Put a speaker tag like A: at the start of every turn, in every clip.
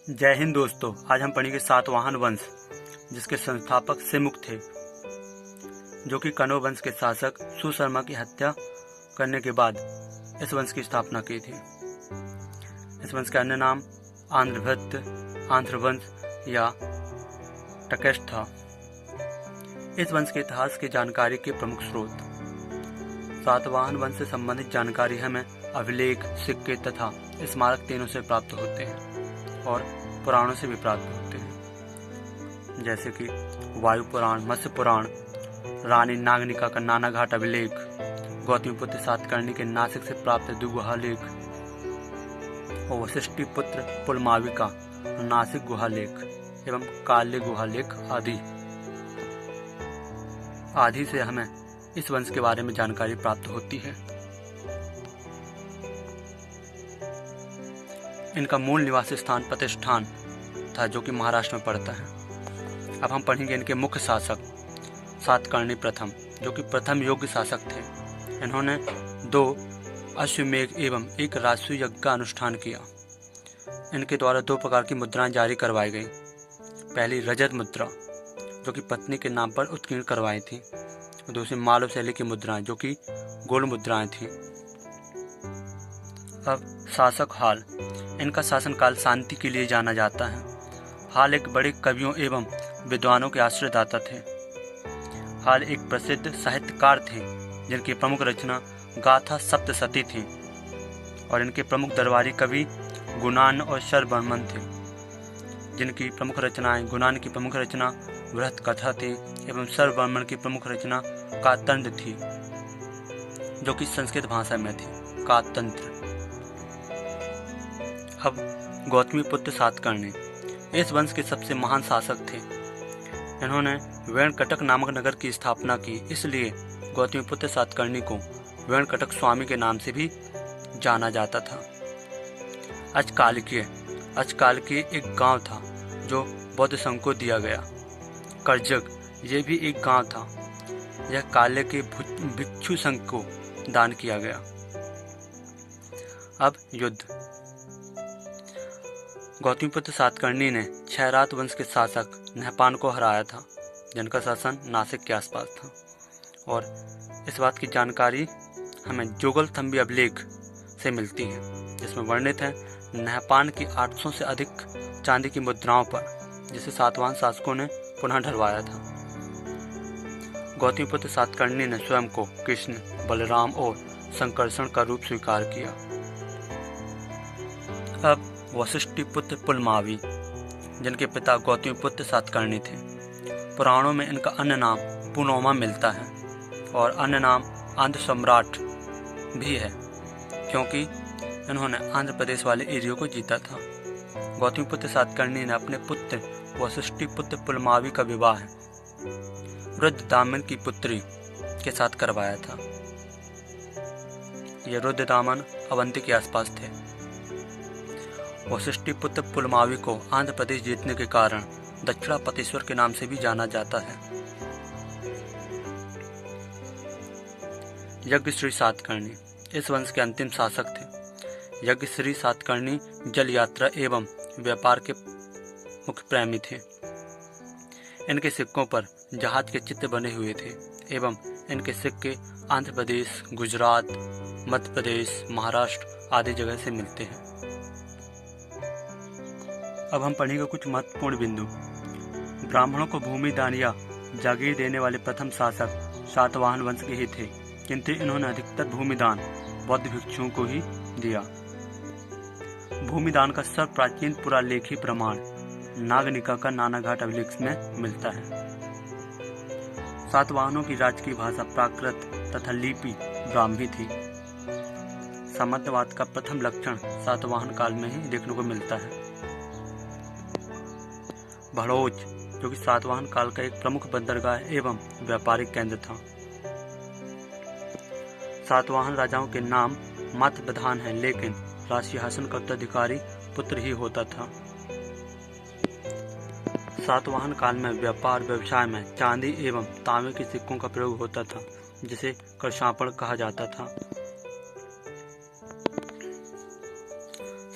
A: जय हिंद दोस्तों। आज हम पढ़ेंगे सातवाहन वंश, जिसके संस्थापक सिमुक थे, जो कि कण्व वंश के शासक सुशर्मा की हत्या करने के बाद इस वंश की स्थापना की थी। इस वंश का अन्य नाम आंध्रभृत्य, आंध्रवंश या टकेश था। इस वंश के इतिहास की जानकारी के प्रमुख स्रोत। सातवाहन वंश से संबंधित जानकारी हमें अभिलेख, सिक्के तथा स्मारक तीनों से प्राप्त होते हैं और पुराणों से भी प्राप्त होते हैं, जैसे कि वायु पुराण, मत्स्य पुराण, रानी नागनिका का नानाघाट अभिलेख, गौतमीपुत्र सातकर्णी के नासिक से प्राप्त द्विगुहालेख और वशिष्ठी पुत्र पुलमावी का नासिक गुहालेख एवं काल्य गुहालेख आदि से हमें इस वंश के बारे में जानकारी प्राप्त होती है। इनका मूल निवासी स्थान प्रतिष्ठान था, जो कि महाराष्ट्र में पड़ता है। अब हम पढ़ेंगे इनके मुख्य शासक। सातकर्णी प्रथम, जो कि प्रथम योग्य शासक थे। इन्होंने 2 अश्वमेघ एवं 1 राजसूय यज्ञ का अनुष्ठान किया। इनके द्वारा 2 प्रकार की मुद्राएं जारी करवाई गई। पहली रजत मुद्रा, जो कि पत्नी के नाम पर उत्कीर्ण करवाई थी, और दूसरी मालव शैली की मुद्राएं, जो कि गोल मुद्राएं थीं। अब शासक हाल। इनका शासनकाल शांति के लिए जाना जाता है। हाल एक बड़े कवियों एवं विद्वानों के आश्रयदाता थे। हाल एक प्रसिद्ध साहित्यकार थे, जिनकी प्रमुख रचना गाथा सप्तशती थी, और इनके प्रमुख दरबारी कवि गुणान और शरवर्मन थे, जिनकी प्रमुख रचनाएं गुणान की प्रमुख रचना वृहत कथा थी एवं शरवर्मन की प्रमुख रचना कातंत्र थी, जो कि संस्कृत भाषा में थी, कातंत्र। अब गौतमीपुत्र सातकर्णी इस वंश के सबसे महान शासक थे। इन्होंने वेणकटक नामक नगर की स्थापना की, इसलिए गौतमीपुत्र सातकर्णी को वेणकटक स्वामी के नाम से भी जाना जाता था। अचकालकीय एक गांव था, जो बौद्ध संघ को दिया गया। करजग ये भी एक गांव था, यह काल्य के भिक्षु संघ को दान किया गया। अब युद्ध। गौतमीपुत्र सातकर्णी ने क्षयरात वंश के शासक नहपान को हराया था, जिनका शासन नासिक के आसपास था, और इस बात की जानकारी हमें जोगलथंबी अभिलेख से मिलती है, जिसमें वर्णित है नहपान की 800 से अधिक चांदी की मुद्राओं पर, जिसे सातवाहन शासकों ने पुनः ढलवाया था। गौतमीपुत्र सातकर्णी ने स्वयं को कृष्ण, बलराम और संकर्षण का रूप स्वीकार किया। अब वशिष्ठी पुत्र पुलमावी, जिनके पिता गौतमीपुत्र सातकर्णी थे। पुराणों में इनका अन्य नाम पुनोमा मिलता है, और अन्य नाम आंध्र सम्राट भी है, क्योंकि इन्होंने आंध्र प्रदेश वाले एरिया को जीता था। गौतमीपुत्र सातकर्णी ने अपने पुत्र वशिष्ठी पुत्र पुलमावी का विवाह रुद्रदामन की पुत्री के साथ करवाया था। यह रुद्रदामन अवंती के आसपास थे। वशिष्ठी पुत्र पुलमावी को आंध्र प्रदेश जीतने के कारण दक्षिणापतेश्वर के नाम से भी जाना जाता है। यज्ञश्री सातकर्णी इस वंश के अंतिम शासक थे। यज्ञश्री सातकर्णी जल यात्रा एवं व्यापार के मुख्य प्रेमी थे। इनके सिक्कों पर जहाज के चित्र बने हुए थे, एवं इनके सिक्के आंध्र प्रदेश, गुजरात, मध्य प्रदेश, महाराष्ट्र आदि जगह से मिलते हैं। अब हम पढ़ेंगे कुछ महत्वपूर्ण बिंदु। ब्राह्मणों को भूमि दान या जागीर देने वाले प्रथम शासक सातवाहन वंश के ही थे, किंतु इन्होंने अधिकतर भूमि दान बौद्ध भिक्षुओं को ही दिया। भूमि दान का सर्वप्राचीन पुरालेखी प्रमाण नागनिका का नानाघाट अभिलेख में मिलता है। सातवाहनों की राजकीय भाषा प्राकृत तथा लिपि ब्राह्मी थी। सामंतवाद का प्रथम लक्षण सातवाहन काल में ही देखने को मिलता है। भड़ोच, जो कि सातवाहन काल का एक प्रमुख बंदरगाह एवं व्यापारिक केंद्र था। सातवाहन राजाओं के नाम मात्र प्रधान हैं, लेकिन राजसिंहासन का उत्तराधिकारी पुत्र ही होता था। सातवाहन काल में व्यापार व्यवसाय में चांदी एवं तांबे के सिक्कों का प्रयोग होता था, जिसे करशापड़ कहा जाता था।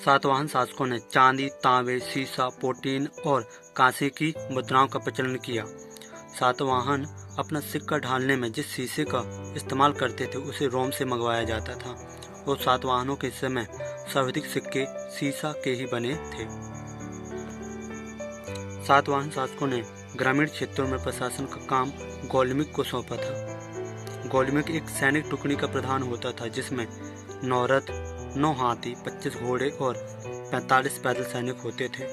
A: सातवाहन शासकों ने चांदी, तांबे, सीसा, पोटीन और कांसे की मुद्राओं का प्रचलन किया। सातवाहन अपना सिक्का ढालने में जिस शीशे का इस्तेमाल करते थे उसे रोम से मंगवाया जाता था और सातवाहनों के समय सर्वाधिक सिक्के सीसा के ही बने थे। सातवाहन शासकों ने ग्रामीण क्षेत्रों में प्रशासन का काम गौलमिक को सौंपा था। गौलमिक एक सैनिक टुकड़ी का प्रधान होता था जिसमें 9 रथ, 9 हाथी, 25 घोड़े और 45 पैदल सैनिक होते थे।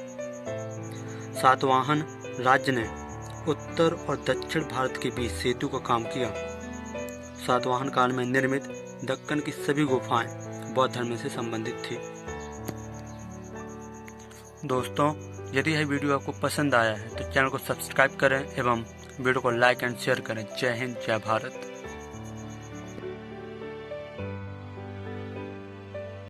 A: सातवाहन राज्य ने उत्तर और दक्षिण भारत के बीच सेतु का काम किया। सातवाहन काल में निर्मित दक्कन की सभी गुफाएं बौद्ध धर्म से संबंधित थी। दोस्तों, यदि यह वीडियो आपको पसंद आया है तो चैनल को सब्सक्राइब करें एवं वीडियो को लाइक एंड शेयर करें। जय हिंद, जय भारत।